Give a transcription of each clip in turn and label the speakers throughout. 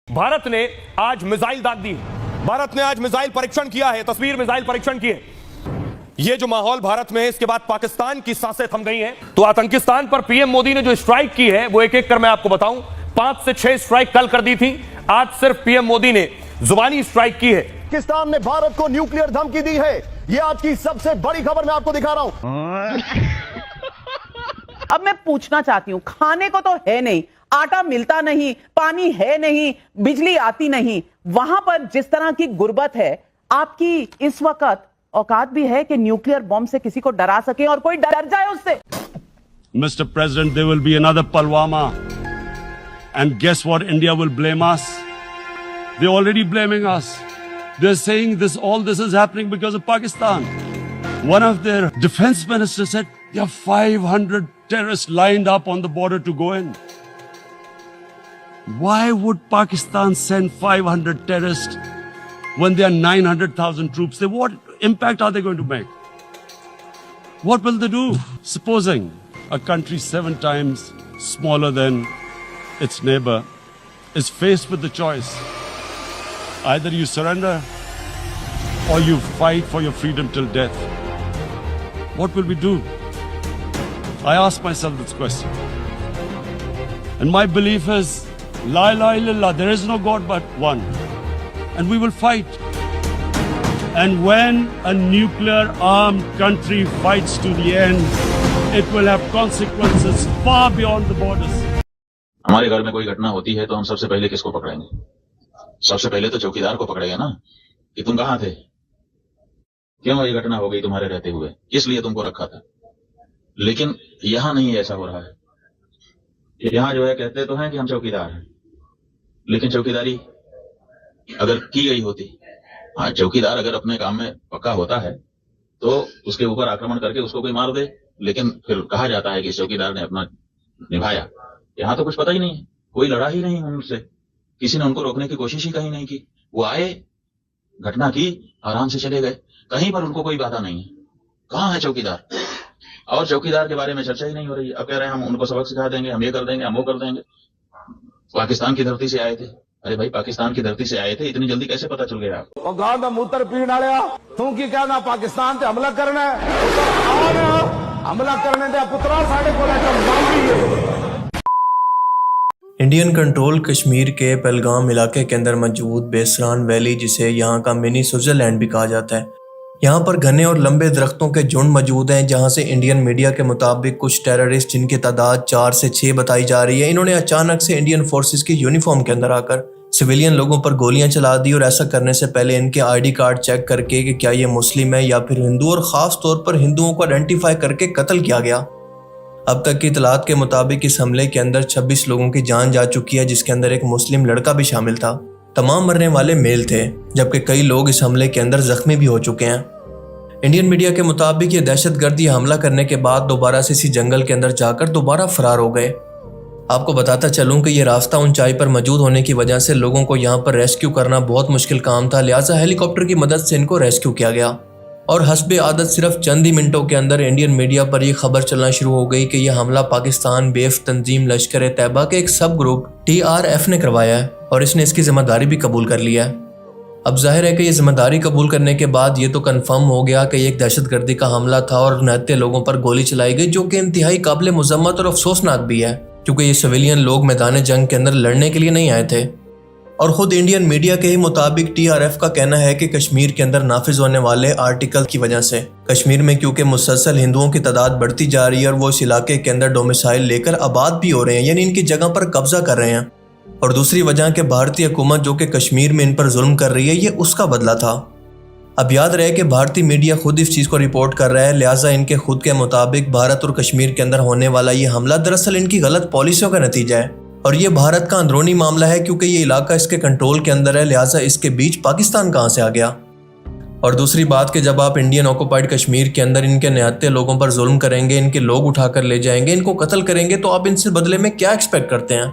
Speaker 1: भारत ने आज मिसाइल दाग दी। भारत ने आज मिसाइल परीक्षण किया है, तस्वीर मिसाइल परीक्षण की है। ये जो माहौल भारत में है, इसके बाद पाकिस्तान की सांसें थम गई हैं। तो आतंकिस्तान पर पीएम मोदी ने जो स्ट्राइक की है वो एक एक कर मैं आपको बताऊं। 5 से 6 स्ट्राइक कल कर दी थी, आज सिर्फ पीएम मोदी ने जुबानी स्ट्राइक की है।
Speaker 2: पाकिस्तान ने भारत को न्यूक्लियर धमकी दी है। ये आज की सबसे बड़ी खबर मैं आपको दिखा रहा हूं।
Speaker 3: अब मैं पूछना चाहती हूं, खाने को तो है नहीं, आटा मिलता नहीं, पानी है नहीं, बिजली आती नहीं, वहां पर जिस तरह की गुर्बत है, आपकी इस वक्त औकात भी है कि न्यूक्लियर बॉम्ब से किसी को डरा सके और कोई डर जाए उससे?
Speaker 4: Mr. President, there will be another Pulwama. And guess what? India will blame us. They're already blaming us. They're saying all this is happening because of Pakistan. One of their defense ministers said, there are 500 terrorists lined up on the border to go in. Why would Pakistan send 500 terrorists when there are 900,000 troops? What impact are they going to make? What will they do? Supposing a country 7 times smaller than its neighbor is faced with the choice. Either you surrender or you fight for your freedom till death. What will we do? I ask myself this question. And my belief is, La ilaha illallah, there is no God but one. And we will fight. And when a nuclear armed country fights to the end, it will have consequences far beyond the borders.
Speaker 5: हमारे घर में कोई घटना होती है तो हम सबसे पहले किसको पकड़ेंगे? सबसे पहले तो चौकीदार को पकड़ेंगे ना, कि तुम कहां थे, क्यों ये घटना हो गई तुम्हारे रहते हुए, किस लिए तुमको रखा था। लेकिन यहां नहीं ऐसा हो रहा है। यहां जो है कहते तो हैं कि हम चौकीदार हैं, लेकिन चौकीदारी अगर की गई होती, हाँ चौकीदार अगर अपने काम में पक्का होता है तो उसके ऊपर आक्रमण करके उसको कोई मार दे, लेकिन फिर कहा जाता है कि चौकीदार ने अपना निभाया। यहां तो कुछ पता ही नहीं है, कोई लड़ा ही नहीं उनसे, किसी ने उनको रोकने की कोशिश ही कहीं नहीं की। वो आए, घटना की, आराम से चले गए, कहीं पर उनको कोई बाधा नहीं है। कहां है चौकीदार? और चौकीदार के बारे में चर्चा ही नहीं हो रही है। अब कह रहे हैं हम उनको सबक सिखा देंगे, हम ये कर देंगे, हम वो कर देंगे। पाकिस्तान की धरती से आए थे। अरे भाई, पाकिस्तान की धरती से आए थे, इतनी जल्दी कैसे पता चल गया आपको?
Speaker 2: गांव का मूत्र पीण वाले तू की कहना पाकिस्तान से हमला करना है, हमला करने दे पुत्रा साढ़े को
Speaker 6: इंडियन कंट्रोल कश्मीर के पहलगाम इलाके के अंदर मौजूद बेसरान वैली, जिसे यहाँ का मिनी स्विट्जरलैंड भी कहा जाता है, यहाँ पर घने और लंबे दरख्तों के झुंड मौजूद हैं, जहाँ से इंडियन मीडिया के मुताबिक कुछ टेररिस्ट, जिनकी तादाद 4 से 6 बताई जा रही है, इन्होंने अचानक से इंडियन फोर्सेस की यूनिफॉर्म के अंदर आकर सिविलियन लोगों पर गोलियां चला दी। और ऐसा करने से पहले इनके आईडी कार्ड चेक करके कि क्या ये मुस्लिम है या फिर हिंदू, और ख़ास तौर पर हिंदुओं को आइडेंटिफाई करके कत्ल किया गया। अब तक की इतलात के मुताबिक इस हमले के अंदर 26 लोगों की जान जा चुकी है, जिसके अंदर एक मुस्लिम लड़का भी शामिल था। तमाम मरने वाले मेल थे, जबकि कई लोग इस हमले के अंदर जख्मी भी हो चुके हैं। इंडियन मीडिया के मुताबिक ये दहशतगर्दी हमला करने के बाद दोबारा से इसी जंगल के अंदर जाकर दोबारा फरार हो गए। आपको बताता चलूं कि ये रास्ता ऊंचाई पर मौजूद होने की वजह से लोगों को यहाँ पर रेस्क्यू करना बहुत मुश्किल काम था, लिहाजा हेलीकॉप्टर की मदद से इनको रेस्क्यू किया गया। और हस्बे आदत सिर्फ चंद ही मिनटों के अंदर इंडियन मीडिया पर यह खबर चलना शुरू हो गई कि यह हमला पाकिस्तान बेफ तंजीम लश्कर तैयबा के एक सब ग्रुप TRF ने करवाया है, और इसने इसकी जिम्मेदारी भी कबूल कर लिया है। अब जाहिर है कि ये जिम्मेदारी कबूल करने के बाद ये तो कन्फर्म हो गया कि एक दहशतगर्दी का हमला था और निहत्थे लोगों पर गोली चलाई गई, जो कि इंतहाई काबिल मुज़म्मत और अफसोसनाक भी है, क्योंकि ये सिविलियन लोग मैदान जंग के अंदर लड़ने के लिए नहीं आए थे। और खुद इंडियन मीडिया के ही मुताबिक TRF का कहना है कि कश्मीर के अंदर नाफिज होने वाले आर्टिकल की वजह से कश्मीर में क्योंकि मुसलसल हिंदुओं की तादाद बढ़ती जा रही है और वो इस इलाके के अंदर डोमिसाइल लेकर आबाद भी हो रहे हैं, यानी इनकी जगह पर कब्जा कर रहे हैं। और दूसरी वजह कि भारतीय हुकूमत जो कि कश्मीर में इन पर जुल्म कर रही है, ये उसका बदला था। अब याद रहे कि भारतीय मीडिया खुद इस चीज़ को रिपोर्ट कर रहा है, लिहाजा इनके खुद के मुताबिक भारत और कश्मीर के अंदर होने वाला ये हमला दरअसल इनकी गलत पॉलिसियों का नतीजा है। और ये भारत का अंदरूनी मामला है, क्योंकि ये इलाका इसके कंट्रोल के अंदर है, लिहाजा इसके बीच पाकिस्तान कहाँ से आ गया। और दूसरी बात कि जब आप इंडियन ऑक्युपाइड कश्मीर के अंदर इनके निहत्थे लोगों पर जुल्म करेंगे, इनके लोग उठाकर ले जाएंगे, इनको कत्ल करेंगे, तो आप इनसे बदले में क्या एक्सपेक्ट करते हैं?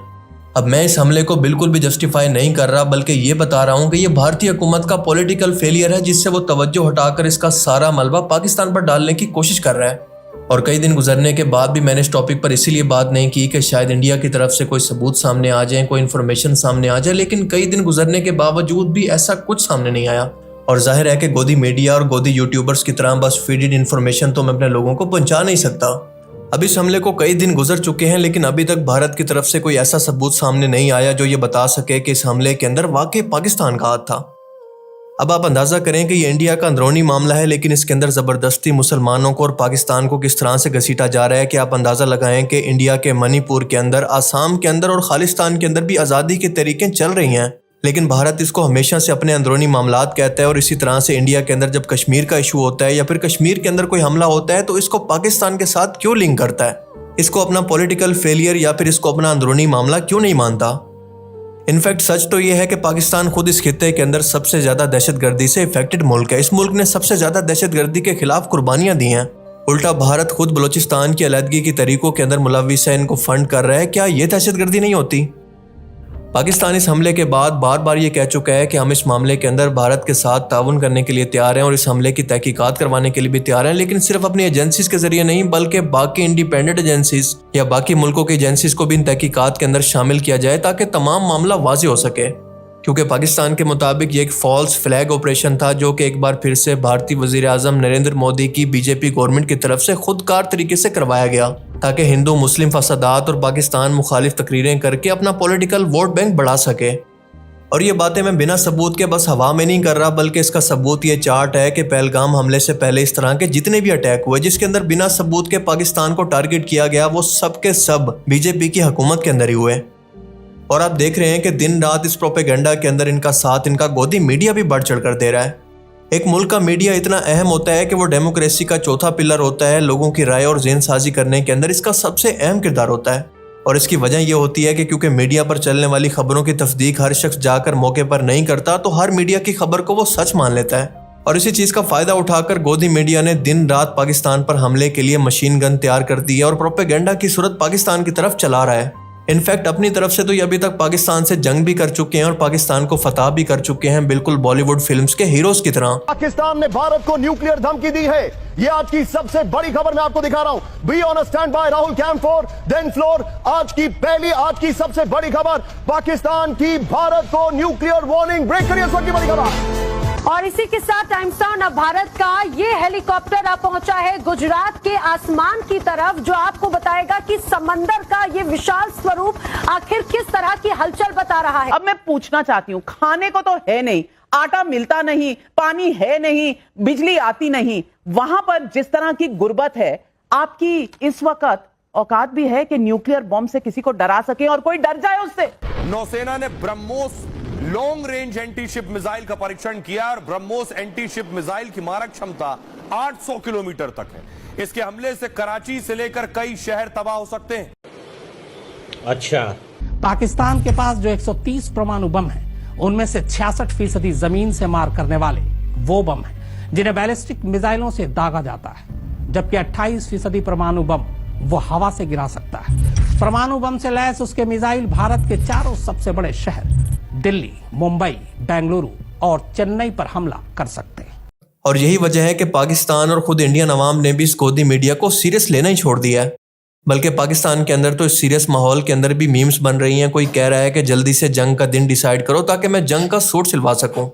Speaker 6: अब मैं इस हमले को बिल्कुल भी जस्टिफाई नहीं कर रहा, बल्कि ये बता रहा हूँ कि ये भारतीय हुकूमत का पॉलिटिकल फेलियर है, जिससे वो तवज्जो हटाकर इसका सारा मलबा पाकिस्तान पर डालने की कोशिश कर रहा है। और कई दिन गुजरने के बाद भी मैंने इस टॉपिक पर इसीलिए बात नहीं की कि शायद इंडिया की तरफ से कोई सबूत सामने आ जाए, कोई इन्फॉर्मेशन सामने आ जाए, लेकिन कई दिन गुजरने के बावजूद भी ऐसा कुछ सामने नहीं आया। और जाहिर है कि गोदी मीडिया और गोदी यूट्यूबर्स की तरह बस फीडेड इन्फॉर्मेशन तो मैं अपने लोगों को पहुंचा नहीं सकता। अब इस हमले को कई दिन गुजर चुके हैं, लेकिन अभी तक भारत की तरफ से कोई ऐसा सबूत सामने नहीं आया जो ये बता सके कि इस हमले के अंदर वाकई पाकिस्तान का हाथ था। अब आप अंदाजा करें कि ये इंडिया का अंदरूनी मामला है, लेकिन इसके अंदर ज़बरदस्ती मुसलमानों को और पाकिस्तान को किस तरह से घसीटा जा रहा है कि आप अंदाज़ा लगाएं कि इंडिया के मणिपुर के अंदर, आसाम के अंदर और खालिस्तान के अंदर भी आज़ादी की तहरीकें चल रही हैं, लेकिन भारत इसको हमेशा से अपने अंदरूनी मामलात कहता है। और इसी तरह से इंडिया के अंदर जब कश्मीर का इशू होता है या फिर कश्मीर के अंदर कोई हमला होता है तो इसको पाकिस्तान के साथ क्यों लिंक करता है, इसको अपना पॉलिटिकल फेलियर या फिर इसको अपना अंदरूनी मामला क्यों नहीं मानता। इनफैक्ट सच तो यह है कि पाकिस्तान खुद इस खित्ते के अंदर सबसे ज़्यादा दहशतगर्दी से इफेक्टेड मुल्क है। इस मुल्क ने सबसे ज़्यादा दहशतगर्दी के खिलाफ कुर्बानियां दी हैं। उल्टा भारत खुद बलूचिस्तान की अलहदगी की तरीकों के अंदर मुलविस है, इनको फंड कर रहा है। क्या ये दहशतगर्दी नहीं होती? पाकिस्तान इस हमले के बाद बार बार ये कह चुका है कि हम इस मामले के अंदर भारत के साथ ताउन करने के लिए तैयार हैं और इस हमले की तहकीकात करवाने के लिए भी तैयार हैं, लेकिन सिर्फ अपनी एजेंसीज के जरिए नहीं बल्कि बाकी इंडिपेंडेंट एजेंसीज या बाकी मुल्कों की एजेंसीज को भी इन तहकीकात के अंदर शामिल किया जाए ताकि तमाम मामला वाज़ेह हो सके। क्योंकि पाकिस्तान के मुताबिक ये एक फॉल्स फ्लैग ऑपरेशन था जो कि एक बार फिर से भारतीय वजीर आज़म नरेंद्र मोदी की बीजेपी गवर्नमेंट की तरफ से खुदकार तरीके से करवाया गया ताकि हिंदू मुस्लिम फसादात और पाकिस्तान मुखालिफ तकरीरें करके अपना पॉलिटिकल वोट बैंक बढ़ा सके। और ये बातें मैं बिना सबूत के बस हवा में नहीं कर रहा, बल्कि इसका सबूत ये चार्ट है कि पहलगाम हमले से पहले इस तरह के जितने भी अटैक हुए जिसके अंदर बिना सबूत के पाकिस्तान को टारगेट किया गया, वो सब के सब बीजेपी की हुकूमत के अंदर ही हुए। और आप देख रहे हैं कि दिन रात इस प्रोपेगेंडा के अंदर इनका साथ इनका गोदी मीडिया भी बढ़ चढ़ कर दे रहा है। एक मुल्क का मीडिया इतना अहम होता है कि वो डेमोक्रेसी का चौथा पिलर होता है। लोगों की राय और ज़हन साजी करने के अंदर इसका सबसे अहम किरदार होता है। और इसकी वजह यह होती है कि क्योंकि मीडिया पर चलने वाली खबरों की तस्दीक हर शख्स जाकर मौके पर नहीं करता, तो हर मीडिया की खबर को वो सच मान लेता है। और इसी चीज़ का फ़ायदा उठाकर गोदी मीडिया ने दिन रात पाकिस्तान पर हमले के लिए मशीन गन तैयार कर दी है और प्रोपेगेंडा की सूरत पाकिस्तान की तरफ चला रहा है। इनफैक्ट अपनी तरफ से तो ये अभी तक पाकिस्तान से जंग भी कर चुके हैं और पाकिस्तान को फतह भी कर चुके हैं, बिल्कुल बॉलीवुड फिल्म्स के हीरोज की तरह।
Speaker 2: पाकिस्तान ने भारत को न्यूक्लियर धमकी दी है। ये आज की सबसे बड़ी खबर मैं आपको दिखा रहा हूं। Be on standby, Rahul camp for then floor. आज की सबसे बड़ी खबर, पाकिस्तान की भारत को न्यूक्लियर वार्निंग। ब्रेक करिए इस वक्त की बड़ी खबर।
Speaker 7: और इसी के साथ टाइम्स नाउ अब भारत का ये हेलीकॉप्टर अब पहुंचा है गुजरात के आसमान की तरफ, जो आपको बताएगा कि समंदर का ये विशाल स्वरूप आखिर किस तरह की हलचल बता रहा है।
Speaker 3: अब मैं पूछना चाहती हूँ, खाने को तो है नहीं, आटा मिलता नहीं, पानी है नहीं, बिजली आती नहीं, वहां पर जिस तरह की गुर्बत है, आपकी इस वक्त औकात भी है कि न्यूक्लियर बॉम्ब से किसी को डरा सके और कोई डर जाए उससे?
Speaker 1: नौसेना ने BrahMos long range anti ship missile का परीक्षण किया और ब्रह्मोस एंटी शिप मिसाइल की मारक क्षमता 800 किलोमीटर तक है। इसके हमले से कराची से लेकर कई शहर तबाह हो सकते हैं।
Speaker 8: अच्छा, पाकिस्तान के पास जो 130 परमाणु बम है, उनमें से 66% जमीन से मार करने वाले वो बम हैं जिन्हें बैलिस्टिक मिसाइलों से दागा जाता है, जबकि 28% परमाणु बम वो हवा से गिरा सकता है। परमाणु बम से लैस उसके मिसाइल भारत के चारों सबसे बड़े शहर दिल्ली, मुंबई, बेंगलुरु और चेन्नई पर हमला कर सकते हैं।
Speaker 6: और यही वजह है कि पाकिस्तान और खुद इंडियन अवाम ने भी इस गोदी मीडिया को सीरियस लेना ही छोड़ दिया है। बल्कि पाकिस्तान के अंदर तो इस सीरियस माहौल के अंदर भी मीम्स बन रही हैं। कोई कह रहा है कि जल्दी से जंग का दिन डिसाइड करो ताकि मैं जंग का सूट सिलवा सकूं,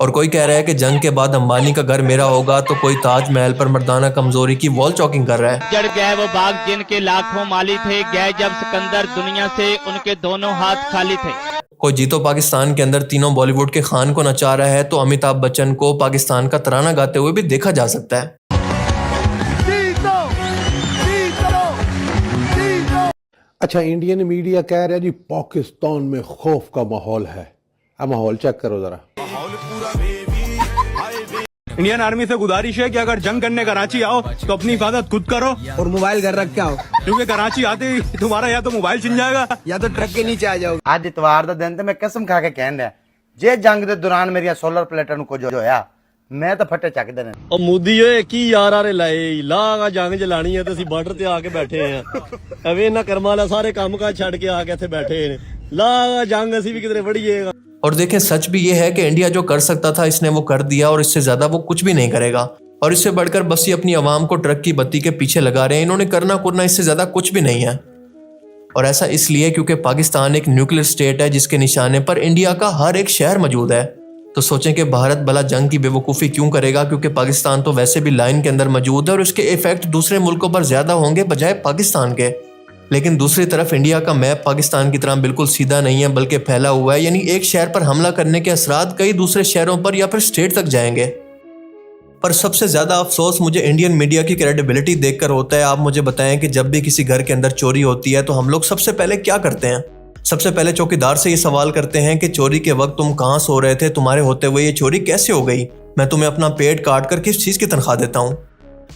Speaker 6: और कोई कह रहा है कि जंग के बाद अंबानी का घर मेरा होगा, तो कोई ताजमहल पर मर्दाना कमजोरी की वॉल चॉकिंग कर रहा है।
Speaker 9: जड़ गए वो बाग जिनके लाखों माली थे, गए जब सिकंदर दुनिया से उनके दोनों हाथ खाली थे।
Speaker 6: कोई जीतो पाकिस्तान के अंदर तीनों बॉलीवुड के खान को नचा रहा है, तो अमिताभ बच्चन को पाकिस्तान का तराना गाते हुए भी देखा जा सकता है।
Speaker 10: अच्छा, इंडियन मीडिया कह रहा है जी पाकिस्तान में खौफ का माहौल है। अब माहौल चेक करो जरा।
Speaker 11: इंडियन आर्मी से गुजारिश है कि अगर जंग करने कराची आओ तो अपनी हिफाजत खुद करो और मोबाइल घर रख के आओ, क्योंकि कराची आते ही तुम्हारा या तो मोबाइल छिन जाएगा या तो ट्रक के नीचे आ जाओगे।
Speaker 12: आज इतवार दा दिन ते मैं कसम खा के कहन रहा, जे जंग दे दौरान मेरी सोलर प्लेटां को जो होया मैं तो फटे चक देने।
Speaker 13: ओ मोदी ओए की यार आरे लाए लागा जंग जलानी है, तो ਅਸੀਂ ਬਾਰਡਰ ਤੇ ਆ ਕੇ ਬੈਠੇ ਆ। ਐਵੇਂ ਇਹਨਾਂ ਕਰਮਾਂ ਵਾਲਾ ਸਾਰੇ ਕੰਮ ਕਾਜ ਛੱਡ ਕੇ ਆ ਕੇ ਇੱਥੇ ਬੈਠੇ ਨੇ। ਲਾਗਾ ਜੰਗ ਅਸੀਂ ਵੀ ਕਿਧਰੇ वड़िएगा।
Speaker 6: और देखें, सच भी ये है कि इंडिया जो कर सकता था इसने वो कर दिया, और इससे ज्यादा वो कुछ भी नहीं करेगा। और इससे बढ़कर बस ये अपनी आवाम को ट्रक की बत्ती के पीछे लगा रहे हैं। इन्होंने करना कुरना इससे ज़्यादा कुछ भी नहीं है। और ऐसा इसलिए क्योंकि पाकिस्तान एक न्यूक्लियर स्टेट है जिसके निशाने पर इंडिया का हर एक शहर मौजूद है। तो सोचें कि भारत भला जंग की बेवकूफ़ी क्यों करेगा, क्योंकि पाकिस्तान तो वैसे भी लाइन के अंदर मौजूद है और उसके इफेक्ट दूसरे मुल्कों पर ज़्यादा होंगे बजाय पाकिस्तान के। लेकिन दूसरी तरफ इंडिया का मैप पाकिस्तान की तरह बिल्कुल सीधा नहीं है बल्कि फैला हुआ है, यानी एक शहर पर हमला करने के असरात कई दूसरे शहरों पर या फिर स्टेट तक जाएंगे। पर सबसे ज़्यादा अफसोस मुझे इंडियन मीडिया की क्रेडिबिलिटी देखकर होता है। आप मुझे बताएं कि जब भी किसी घर के अंदर चोरी होती है तो हम लोग सबसे पहले क्या करते हैं? सबसे पहले चौकीदार से ये सवाल करते हैं कि चोरी के वक्त तुम कहाँ सो रहे थे, तुम्हारे होते हुए ये चोरी कैसे हो गई, मैं तुम्हें अपना पेट काट कर किस चीज़ की तनख्वाह देता हूँ।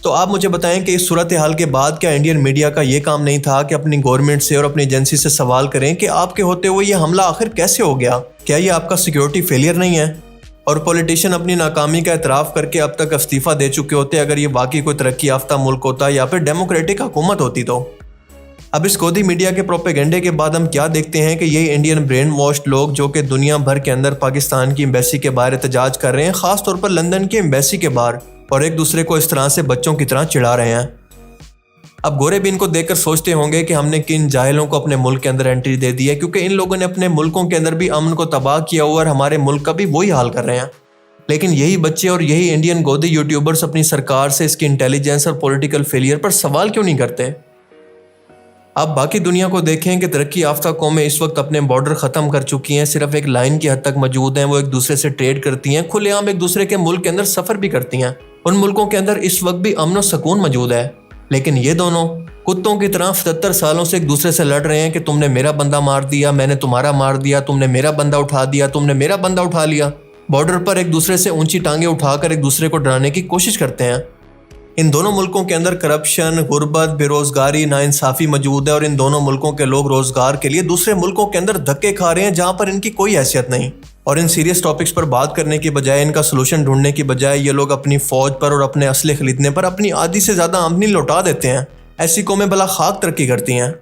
Speaker 6: तो आप मुझे बताएं कि इस सूरत हाल के बाद क्या इंडियन मीडिया का ये काम नहीं था कि अपनी गवर्नमेंट से और अपनी एजेंसी से सवाल करें कि आपके होते हुए ये हमला आखिर कैसे हो गया? क्या ये आपका सिक्योरिटी फेलियर नहीं है? और पॉलिटिशियन अपनी नाकामी का एतराफ़ करके अब तक इस्तीफ़ा दे चुके होते अगर ये वाकई कोई तरक्की याफ्ता मुल्क होता या फिर डेमोक्रेटिक हुकूमत होती। तो अब इस गोदी मीडिया के प्रोपेगेंडे के बाद हम क्या देखते हैं कि ये इंडियन ब्रेन वॉश्ड लोग जो कि दुनिया भर के अंदर पाकिस्तान की एम्बेसी के बाहर एहतजाज कर रहे हैं, ख़ास तौर पर लंदन की एम्बेसी के बाहर, और एक दूसरे को इस तरह से बच्चों की तरह चिढ़ा रहे हैं। अब गोरे भी इनको देखकर सोचते होंगे कि हमने किन जाहिलों को अपने मुल्क के अंदर एंट्री दे दी है, क्योंकि इन लोगों ने अपने मुल्कों के अंदर भी अमन को तबाह किया हुआ और हमारे मुल्क का भी वही हाल कर रहे हैं। लेकिन यही बच्चे और यही इंडियन गोदी यूट्यूबर्स अपनी सरकार से इसकी इंटेलिजेंस और पॉलिटिकल फेलियर पर सवाल क्यों नहीं करते? आप बाकी दुनिया को देखें कि तरक्की याफ्ता कौमें इस वक्त अपने बॉर्डर ख़त्म कर चुकी हैं, सिर्फ एक लाइन की हद तक मौजूद हैं। वो एक दूसरे से ट्रेड करती हैं, खुलेआम एक दूसरे के मुल्क के अंदर सफ़र भी करती हैं। उन मुल्कों के अंदर इस वक्त भी अमन और सुकून मौजूद है। लेकिन ये दोनों कुत्तों की तरह 77 सालों से एक दूसरे से लड़ रहे हैं कि तुमने मेरा बंदा मार दिया, मैंने तुम्हारा मार दिया, तुमने मेरा बंदा उठा दिया, तुमने मेरा बंदा उठा लिया। बॉर्डर पर एक दूसरे से ऊंची टांगें उठाकर एक दूसरे को डराने की कोशिश करते हैं। इन दोनों मुल्कों के अंदर करप्शन, गुर्बत, बेरोजगारी, नाइंसाफ़ी मौजूद है और इन दोनों मुल्कों के लोग रोजगार के लिए दूसरे मुल्कों के अंदर धक्के खा रहे हैं जहां पर इनकी कोई हैसियत नहीं। और इन सीरियस टॉपिक्स पर बात करने की बजाय, इनका सोल्यूशन ढूंढने की बजाय ये लोग अपनी फौज पर और अपने असले खरीदने पर अपनी आधी से ज़्यादा आमदनी लौटा देते हैं। ऐसी कौमें भला खाक तरक्की करती हैं।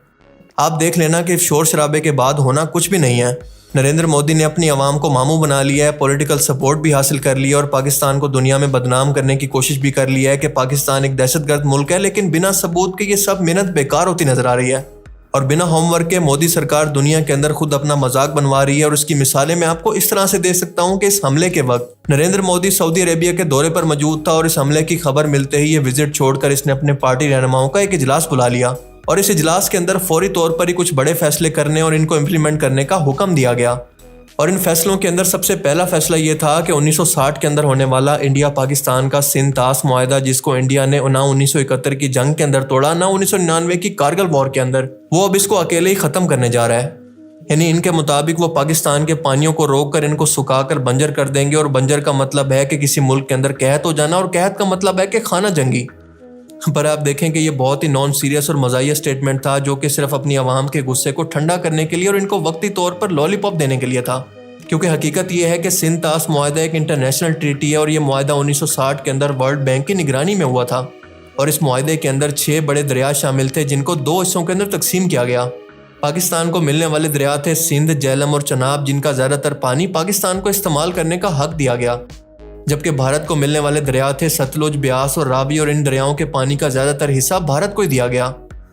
Speaker 6: आप देख लेना कि शोर शराबे के बाद होना कुछ भी नहीं है। नरेंद्र मोदी ने अपनी आवाम को मामू बना लिया है, पॉलिटिकल सपोर्ट भी हासिल कर लिया और पाकिस्तान को दुनिया में बदनाम करने की कोशिश भी कर लिया है कि पाकिस्तान एक दहशतगर्द मुल्क है। लेकिन बिना सबूत के ये सब मेहनत बेकार होती नजर आ रही है और बिना होमवर्क के मोदी सरकार दुनिया के अंदर खुद अपना मजाक बनवा रही है। और उसकी मिसालें मैं आपको इस तरह से दे सकता हूँ कि इस हमले के वक्त नरेंद्र मोदी सऊदी अरेबिया के दौरे पर मौजूद था और इस हमले की खबर मिलते ही ये विजिट छोड़कर इसने अपने पार्टी रहनुमाओं का एक इजलास बुला लिया और इस इजलास के अंदर फौरी तौर पर ही कुछ बड़े फैसले करने और इनको इम्प्लीमेंट करने का हुक्म दिया गया। और इन फैसलों के अंदर सबसे पहला फैसला ये था कि 1960 के अंदर होने वाला इंडिया पाकिस्तान का सिंध-तास मुआहदा, जिसको इंडिया ने ना 1971 की जंग के अंदर तोड़ा ना 1999 की कारगिल वॉर के अंदर, वो अब इसको अकेले ही ख़त्म करने जा रहा है। यानी इनके मुताबिक वो पाकिस्तान के पानियों को रोक कर इनको सुखाकर बंजर कर देंगे। और बंजर का मतलब है कि किसी मुल्क के अंदर कहत हो जाना और कहत का मतलब है कि खाना जंगी। पर आप देखें कि ये बहुत ही नॉन सीरियस और मज़ाहिया स्टेटमेंट था जो कि सिर्फ अपनी आवाम के गुस्से को ठंडा करने के लिए और इनको वक्ती तौर पर लॉलीपॉप देने के लिए था। क्योंकि हकीकत ये है कि सिंध-तास मुआहदा एक इंटरनेशनल ट्रीटी है और ये मुआहदा 1960 के अंदर वर्ल्ड बैंक की निगरानी में हुआ था। और इस मुआहदे के अंदर 6 बड़े दरिया शामिल थे जिनको 2 हिस्सों के अंदर तकसीम किया गया। पाकिस्तान को मिलने वाले दरिया थे सिंध, झेलम और चनाब, जिनका ज़्यादातर पानी पाकिस्तान को इस्तेमाल करने का हक दिया गया। जबकि भारत को मिलने वाले दरिया थे सतलुज, ब्यास और रावी और इन दरियाओं के पानी का ज़्यादातर हिस्सा भारत को ही दिया गया।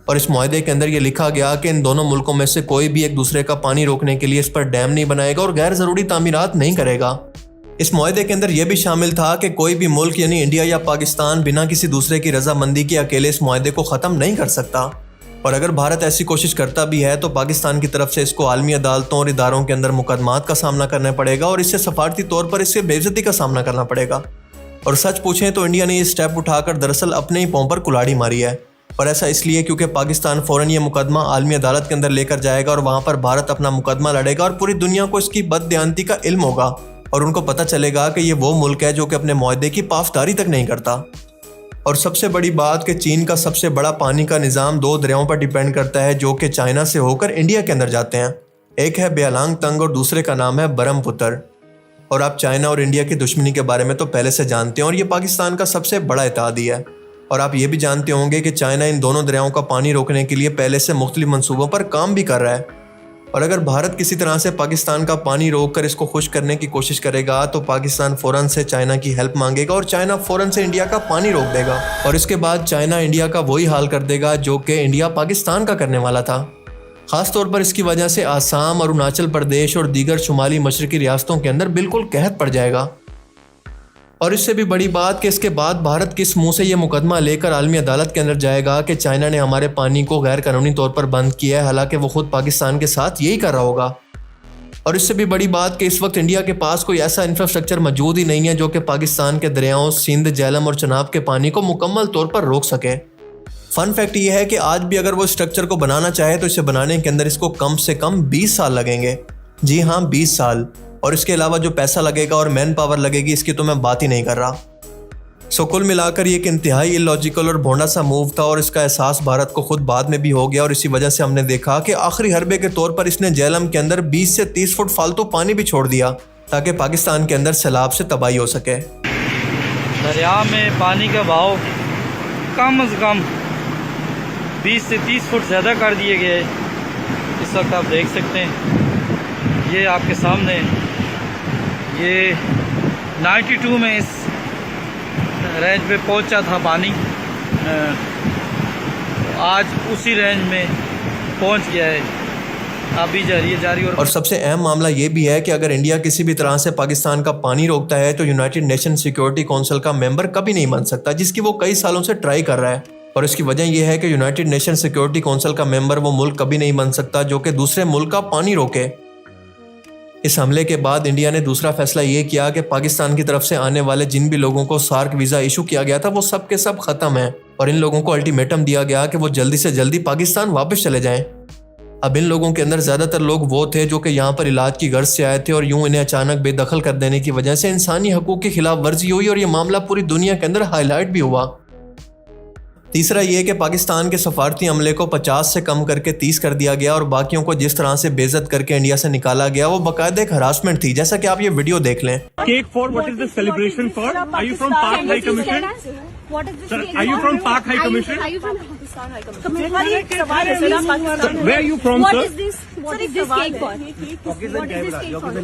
Speaker 6: और इस मुआहदे के अंदर ये लिखा गया कि इन दोनों मुल्कों में से कोई भी एक दूसरे का पानी रोकने के लिए इस पर डैम नहीं बनाएगा और गैर ज़रूरी तामीरात नहीं करेगा। इस मुआहदे के अंदर यह भी शामिल था कि कोई भी मुल्क यानी इंडिया या पाकिस्तान बिना किसी दूसरे की रजामंदी के अकेले इस मुआहदे को ख़त्म नहीं कर सकता। और अगर भारत ऐसी कोशिश करता भी है तो पाकिस्तान की तरफ से इसको आलमी अदालतों और इदारों के अंदर मुकदमात का सामना करना पड़ेगा और इससे सफारती तौर पर इससे बेइज्जती का सामना करना पड़ेगा। और सच पूछें तो इंडिया ने ये स्टेप उठाकर दरअसल अपने ही पांव पर कुल्हाड़ी मारी है। और ऐसा इसलिए क्योंकि पाकिस्तान फ़ौरन ये मुकदमा आलमी अदालत के अंदर लेकर जाएगा और वहाँ पर भारत अपना मुकदमा लड़ेगा और पूरी दुनिया को इसकी बददियानती का इल्म होगा और उनको पता चलेगा कि ये वो मुल्क है जो कि अपने मुआहदे की पासदारी तक नहीं करता। और सबसे बड़ी बात कि चीन का सबसे बड़ा पानी का निज़ाम 2 दरियाओं पर डिपेंड करता है जो कि चाइना से होकर इंडिया के अंदर जाते हैं। एक है ब्यालांग तंग और दूसरे का नाम है ब्रह्मपुत्र। और आप चाइना और इंडिया की दुश्मनी के बारे में तो पहले से जानते हैं और ये पाकिस्तान का सबसे बड़ा इत्तेहादी है। और आप ये भी जानते होंगे कि चाइना इन दोनों दरियाओं का पानी रोकने के लिए पहले से मुख्तलिफ मंसूबों पर काम भी कर रहा है। और अगर भारत किसी तरह से पाकिस्तान का पानी रोककर इसको खुश करने की कोशिश करेगा तो पाकिस्तान फौरन से चाइना की हेल्प मांगेगा और चाइना फौरन से इंडिया का पानी रोक देगा और इसके बाद चाइना इंडिया का वही हाल कर देगा जो कि इंडिया पाकिस्तान का करने वाला था। खास तौर पर इसकी वजह से आसाम, अरुणाचल प्रदेश और दीगर शुमाली मशरकी रियासतों के अंदर बिल्कुल कहत पड़ जाएगा। और इससे भी बड़ी बात कि इसके बाद भारत किस मुंह से ये मुकदमा लेकर आलमी अदालत के अंदर जाएगा कि चाइना ने हमारे पानी को गैर कानूनी तौर पर बंद किया है, हालांकि वो खुद पाकिस्तान के साथ यही कर रहा होगा। और इससे भी बड़ी बात कि इस वक्त इंडिया के पास कोई ऐसा इंफ्रास्ट्रक्चर मौजूद ही नहीं है जो कि पाकिस्तान के दरियाओं सिंध, झेलम और चनाब के पानी को मुकम्मल तौर पर रोक सके। फन फैक्ट ये है कि आज भी अगर वो स्ट्रक्चर को बनाना चाहे तो इसे बनाने के अंदर इसको कम से कम 20 साल लगेंगे। जी हाँ, 20 साल। और इसके अलावा जो पैसा लगेगा और मैन पावर लगेगी इसकी तो मैं बात ही नहीं कर रहा। सो कुल मिलाकर ये एक इंतहाई इलॉजिकल और भोंडा सा मूव था और इसका एहसास भारत को खुद बाद में भी हो गया और इसी वजह से हमने देखा कि आखिरी हरबे के तौर पर इसने झेलम के अंदर 20 से 30 फुट फालतू पानी भी छोड़ दिया ताकि पाकिस्तान के अंदर सैलाब से तबाही हो सके।
Speaker 14: दरिया में पानी का बहाव कम से कम 20 से 30 फुट ज़्यादा कर दिए गए। इस वक्त आप देख सकते हैं, ये आपके सामने, ये 92 में इस रेंज पे पहुंचा था पानी, आज उसी रेंज में पहुंच गया है, अभी जारी। और
Speaker 6: सबसे अहम मामला ये भी है कि अगर इंडिया किसी भी तरह से पाकिस्तान का पानी रोकता है तो यूनाइटेड नेशन सिक्योरिटी काउंसिल का मेंबर कभी नहीं बन सकता, जिसकी वो कई सालों से ट्राई कर रहा है। और इसकी वजह यह है कि यूनाइटेड नेशन सिक्योरिटी काउंसिल का मेंबर वो मुल्क कभी नहीं बन सकता जो कि दूसरे मुल्क का पानी रोके। इस हमले के बाद इंडिया ने दूसरा फैसला ये किया कि पाकिस्तान की तरफ से आने वाले जिन भी लोगों को सार्क वीज़ा इशू किया गया था वो सब के सब ख़त्म है और इन लोगों को अल्टीमेटम दिया गया कि वो जल्दी से जल्दी पाकिस्तान वापस चले जाएं। अब इन लोगों के अंदर ज़्यादातर लोग वो थे जो कि यहाँ पर इलाज की गर्ज से आए थे और यूँ इन्हें अचानक बेदखल कर देने की वजह से इंसानी हकूक़ की खिलाफ वर्जी हुई और ये मामला पूरी दुनिया के अंदर हाईलाइट भी हुआ। तीसरा ये कि पाकिस्तान के सफारती अमले को 50 से कम करके 30 कर दिया गया और बाकियों को जिस तरह से बेइज्जत करके इंडिया से निकाला गया वो बाकायदा एक हरासमेंट थी, जैसा कि आप ये वीडियो देख लें।
Speaker 11: Cake for what is the celebration for? Are you from Pak high commission? Are you from Pak high commission? Where are you from sir?
Speaker 7: What is this cake for?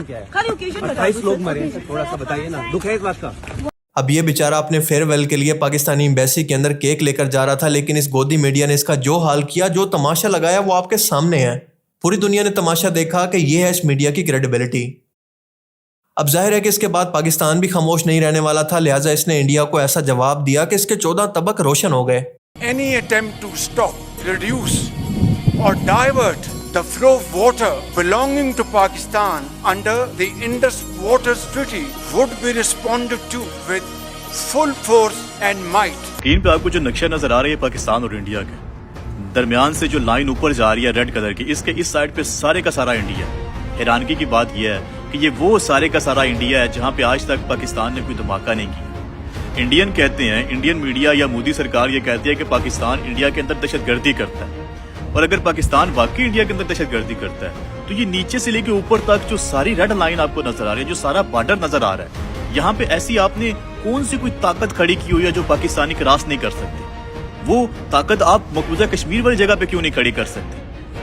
Speaker 11: क्या है? 28 लोग मरे, थोड़ा सा बताइए ना, दुख है इस बात का।
Speaker 6: अब ये बेचारा अपने फेयरवेल के लिए पाकिस्तानी एम्बेसी के अंदर केक लेकर जा रहा था, लेकिन इस गोदी मीडिया ने इसका जो हाल किया, जो तमाशा लगाया वो आपके सामने है। पूरी दुनिया ने तमाशा देखा कि ये है इस मीडिया की क्रेडिबिलिटी। अब जाहिर है कि इसके बाद पाकिस्तान भी खामोश नहीं रहने वाला था, लिहाजा इसने इंडिया को ऐसा जवाब दिया कि इसके 14 तबक रोशन हो गए।
Speaker 15: Any attempt to stop, reduce or divert the flow of water belonging to Pakistan under the Indus Waters Treaty would be responded to with full force and might.
Speaker 16: Screen पे आपको जो नक्शा नजर आ रही है पाकिस्तान और इंडिया के दरमियान से जो लाइन ऊपर जा रही है रेड कलर की, इसके इस साइड पे सारे का सारा इंडिया है। हैरानगी की बात यह है कि ये वो सारे का सारा इंडिया है जहाँ पे आज तक पाकिस्तान ने कोई धमाका नहीं किया। इंडियन कहते हैं, इंडियन मीडिया या मोदी सरकार ये कहती है कि पाकिस्तान इंडिया के अंदर दहशतगर्दी करता है, और अगर पाकिस्तान वाकई इंडिया के अंदर दहशतगर्दी करता है तो ये नीचे से लेके ऊपर तक जो सारी रेड लाइन आपको नजर आ रही है, जो सारा बॉर्डर नजर आ रहा है, यहाँ पे ऐसी आपने कौन सी कोई ताकत खड़ी की हुई है जो पाकिस्तानी क्रॉस नहीं कर सकते? वो ताकत आप मकबूजा कश्मीर वाली जगह पे क्यों नहीं खड़ी कर सकते?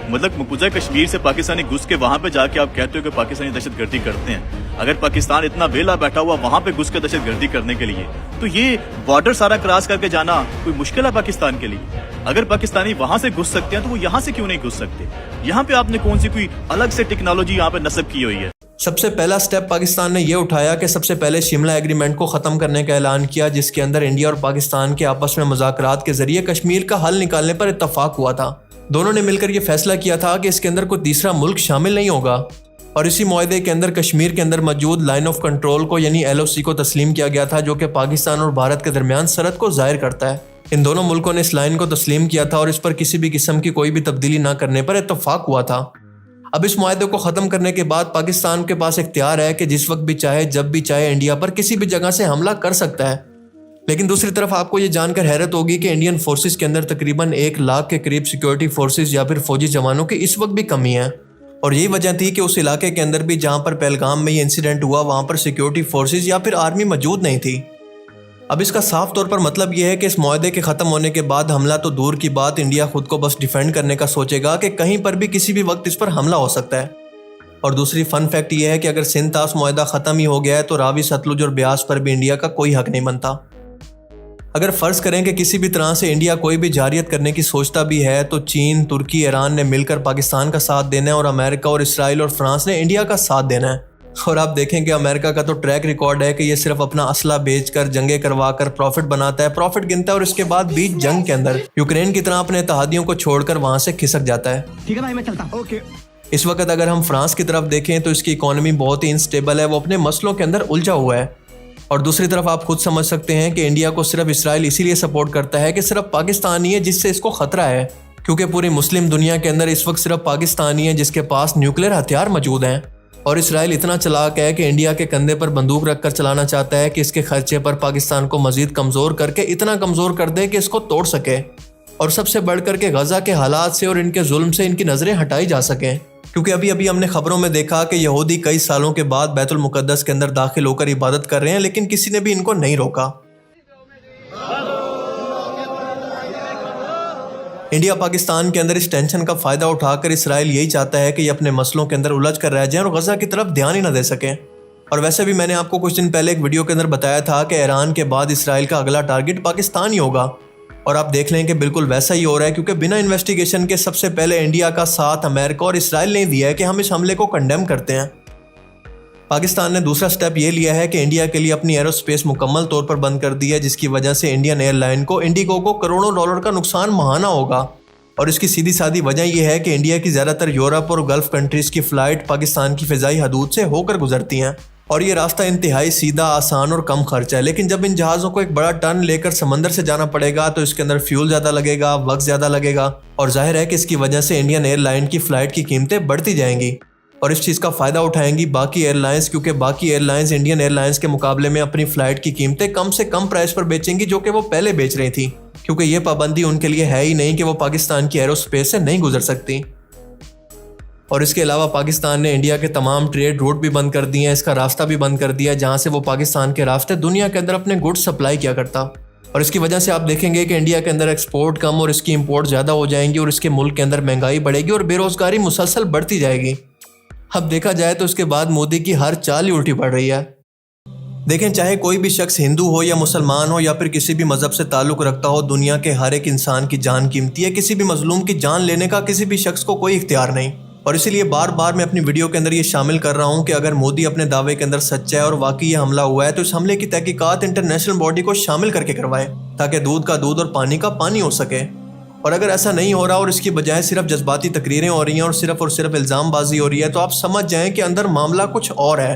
Speaker 16: मतलब मकबूजा कश्मीर से पाकिस्तानी घुस के वहां पे जाके आप कहते हो कि पाकिस्तानी दहशतगर्दी करते हैं। अगर पाकिस्तान इतना वेला बैठा हुआ वहां पे घुस के दहशतगर्दी करने के लिए, तो ये बॉर्डर सारा क्रॉस करके जाना कोई मुश्किल है पाकिस्तान के लिए? अगर पाकिस्तानी वहां से घुस सकते हैं तो वो यहाँ से क्यों नहीं घुस सकते? यहाँ पे आपने कौन सी कोई अलग से टेक्नोलॉजी यहाँ पे नस्ब की हुई है?
Speaker 6: सबसे पहला स्टेप पाकिस्तान ने यह उठाया कि सबसे पहले शिमला एग्रीमेंट को ख़त्म करने का ऐलान किया, जिसके अंदर इंडिया और पाकिस्तान के आपस में मुज़ाकरात के जरिए कश्मीर का हल निकालने पर इत्तफाक हुआ था। दोनों ने मिलकर यह फैसला किया था कि इसके अंदर कोई तीसरा मुल्क शामिल नहीं होगा, और इसी मुआहदे के अंदर कश्मीर के अंदर मौजूद लाइन ऑफ कंट्रोल को यानी LOC को तस्लीम किया गया था, जो कि पाकिस्तान और भारत के दरमियान सरहद को ज़ाहिर करता है। इन दोनों मुल्कों ने इस लाइन को तस्लीम किया था और इस पर किसी भी किस्म की कोई भी तब्दीली ना करने पर इत्तफाक हुआ था। अब इस मुआहदे को ख़त्म करने के बाद पाकिस्तान के पास इख्तियार है कि जिस वक्त भी चाहे, जब भी चाहे, इंडिया पर किसी भी जगह से हमला कर सकता है। लेकिन दूसरी तरफ आपको ये जानकर हैरत होगी कि इंडियन फोर्सेस के अंदर तकरीबन 1 लाख के करीब सिक्योरिटी फोर्सेस या फिर फौजी जवानों की इस वक्त भी कमी है, और यही वजह थी कि उस इलाके के अंदर भी जहाँ पर पहलगाम में ये इंसिडेंट हुआ वहाँ पर सिक्योरिटी फोर्सेस या फिर आर्मी मौजूद नहीं थी। अब इसका साफ तौर पर मतलब यह है कि इस मुआहदे के ख़त्म होने के बाद हमला तो दूर की बात, इंडिया खुद को बस डिफेंड करने का सोचेगा कि कहीं पर भी किसी भी वक्त इस पर हमला हो सकता है। और दूसरी फन फैक्ट यह है कि अगर सिंध ताश मुआहदा ख़त्म ही हो गया है तो रावी, सतलुज और ब्यास पर भी इंडिया का कोई हक नहीं बनता। अगर फ़र्ज़ करें कि किसी भी तरह से इंडिया कोई भी जारियत करने की सोचता भी है तो चीन, तुर्की, ईरान ने मिलकर पाकिस्तान का साथ देना है और अमेरिका और इसराइल और फ्रांस ने इंडिया का साथ देना है। और आप देखें कि अमेरिका का तो ट्रैक रिकॉर्ड है कि ये सिर्फ अपना असला बेचकर, जंगे करवाकर प्रॉफिट बनाता है, प्रॉफिट गिनता है और इसके बाद बीच जंग के अंदर यूक्रेन की तरह अपने इत्तेहादियों को छोड़कर वहां से खिसक जाता है।
Speaker 11: ठीक है भाई, मैं चलता हूं। ओके।
Speaker 6: इस वक्त अगर हम फ्रांस की तरफ देखें तो इसकी इकोनॉमी बहुत ही इनस्टेबल है, वो अपने मसलों के अंदर उलझा हुआ है। और दूसरी तरफ आप खुद समझ सकते हैं कि इंडिया को सिर्फ इसराइल इसीलिए सपोर्ट करता है कि सिर्फ पाकिस्तान ही है जिससे इसको खतरा है, क्योंकि पूरी मुस्लिम दुनिया के अंदर इस वक्त सिर्फ पाकिस्तान ही है जिसके पास न्यूक्लियर हथियार मौजूद हैं। और इसराइल इतना चालाक है कि इंडिया के कंधे पर बंदूक रखकर चलाना चाहता है कि इसके खर्चे पर पाकिस्तान को मजीद कमज़ोर करके इतना कमज़ोर कर दे कि इसको तोड़ सके और सबसे बढ़कर के गजा के हालात से और इनके जुल्म से इनकी नज़रें हटाई जा सकें। क्योंकि अभी अभी हमने खबरों में देखा कि यहूदी कई सालों के बाद बैतुल मुकद्दस के अंदर दाखिल होकर इबादत कर रहे हैं, लेकिन किसी ने भी इनको नहीं रोका। इंडिया पाकिस्तान के अंदर इस टेंशन का फ़ायदा उठाकर इसराइल यही चाहता है कि ये अपने मसलों के अंदर उलझ कर रह जाएं और गजा की तरफ ध्यान ही न दे सकें। और वैसे भी मैंने आपको कुछ दिन पहले एक वीडियो के अंदर बताया था कि ईरान के बाद इसराइल का अगला टारगेट पाकिस्तान ही होगा, और आप देख लें कि बिल्कुल वैसा ही हो रहा है, क्योंकि बिना इन्वेस्टिगेशन के सबसे पहले इंडिया का साथ अमेरिका और इसराइल ने दिया है कि हम इस हमले को कंडेम करते हैं। पाकिस्तान ने दूसरा स्टेप ये लिया है कि इंडिया के लिए अपनी एरोस्पेस मुकम्मल तौर पर बंद कर दी है, जिसकी वजह से इंडियन एयरलाइन को, इंडिगो को करोड़ों डॉलर का नुकसान महाना होगा। और इसकी सीधी सादी वजह यह है कि इंडिया की ज़्यादातर यूरोप और गल्फ कंट्रीज़ की फ़्लाइट पाकिस्तान की फ़िज़ाई हदूद से होकर गुजरती हैं, और ये रास्ता इंतहाई सीधा, आसान और कम खर्च है। लेकिन जब इन जहाज़ों को एक बड़ा टर्न लेकर समंदर से जाना पड़ेगा तो इसके अंदर फ्यूल ज़्यादा लगेगा, वक्त ज़्यादा लगेगा, और जाहिर है कि इसकी वजह से इंडियन एयरलाइन की फ़्लाइट की कीमतें बढ़ती जाएंगी। और इस चीज़ का फ़ायदा उठाएंगी बाकी एयरलाइंस, क्योंकि बाकी एयरलाइंस इंडियन एयरलाइंस के मुकाबले में अपनी फ़्लाइट की कीमतें कम से कम प्राइस पर बेचेंगी जो कि वो पहले बेच रही थी, क्योंकि ये पाबंदी उनके लिए है ही नहीं कि वो पाकिस्तान की एरोस्पेस से नहीं गुजर सकती। और इसके अलावा पाकिस्तान ने इंडिया के तमाम ट्रेड रूट भी बंद कर दिए हैं, इसका रास्ता भी बंद कर दिया जहाँ से वो पाकिस्तान के रास्ते दुनिया के अंदर अपने गुड्स सप्लाई किया करता। और इसकी वजह से आप देखेंगे कि इंडिया के अंदर एक्सपोर्ट कम और इसकी इंपोर्ट ज़्यादा हो जाएंगी, और इसके मुल्क के अंदर महंगाई बढ़ेगी और बेरोज़गारी मुसलसल बढ़ती जाएगी। अब देखा जाए तो इसके बाद मोदी की हर चाल ही उल्टी पड़ रही है। देखें, चाहे कोई भी शख्स हिंदू हो या मुसलमान हो या फिर किसी भी मज़हब से ताल्लुक़ रखता हो, दुनिया के हर एक इंसान की जान कीमती है। किसी भी मजलूम की जान लेने का किसी भी शख्स को कोई इख्तियार नहीं। और इसीलिए बार बार मैं अपनी वीडियो के अंदर ये शामिल कर रहा हूँ कि अगर मोदी अपने दावे के अंदर सच्चा है और वाकई ये हमला हुआ है तो इस हमले की तहकीकात इंटरनेशनल बॉडी को शामिल करके करवाए, ताकि दूध का दूध और पानी का पानी हो सके। और अगर ऐसा नहीं हो रहा और इसकी बजाय सिर्फ जज्बाती तकरीरें हो रही हैं और सिर्फ इल्ज़ामबाजी हो रही है, तो आप समझ जाएं कि अंदर मामला कुछ और है।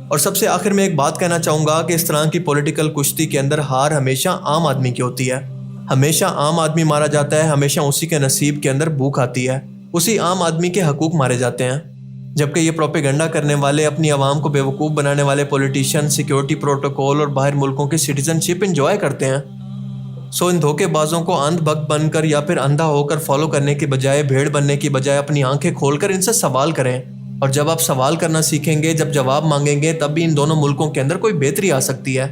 Speaker 6: और सबसे आखिर में एक बात कहना चाहूँगा कि इस तरह की पॉलिटिकल कुश्ती के अंदर हार हमेशा आम आदमी की होती है। हमेशा आम आदमी मारा जाता है, हमेशा उसी के नसीब के अंदर भूख आती है, उसी आम आदमी के हकूक मारे जाते हैं। जबकि ये प्रोपेगेंडा करने वाले, अपनी आवाम को बेवकूफ़ बनाने वाले पॉलिटिशियन सिक्योरिटी प्रोटोकॉल और बाहर मुल्कों की सिटीजनशिप इंजॉय करते हैं। सो इन धोखेबाजों को अंध भक्त बनकर या फिर अंधा होकर फॉलो करने की बजाय, भेड़ बनने की बजाय अपनी आंखें खोलकर इनसे सवाल करें। और जब आप सवाल करना सीखेंगे, जब जवाब मांगेंगे, तब भी इन दोनों मुल्कों के अंदर कोई बेहतरी आ सकती है।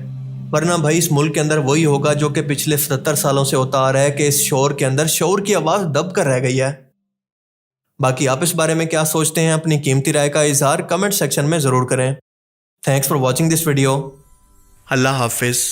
Speaker 6: वरना भाई इस मुल्क के अंदर वही होगा जो कि पिछले 77 सालों से होता आ रहा है कि इस शोर के अंदर शोर की आवाज़ दब कर रह गई है। बाकी आप इस बारे में क्या सोचते हैं, अपनी कीमती राय का इजहार कमेंट सेक्शन में ज़रूर करें। Thanks for watching this video.
Speaker 16: अल्लाह हाफिज़।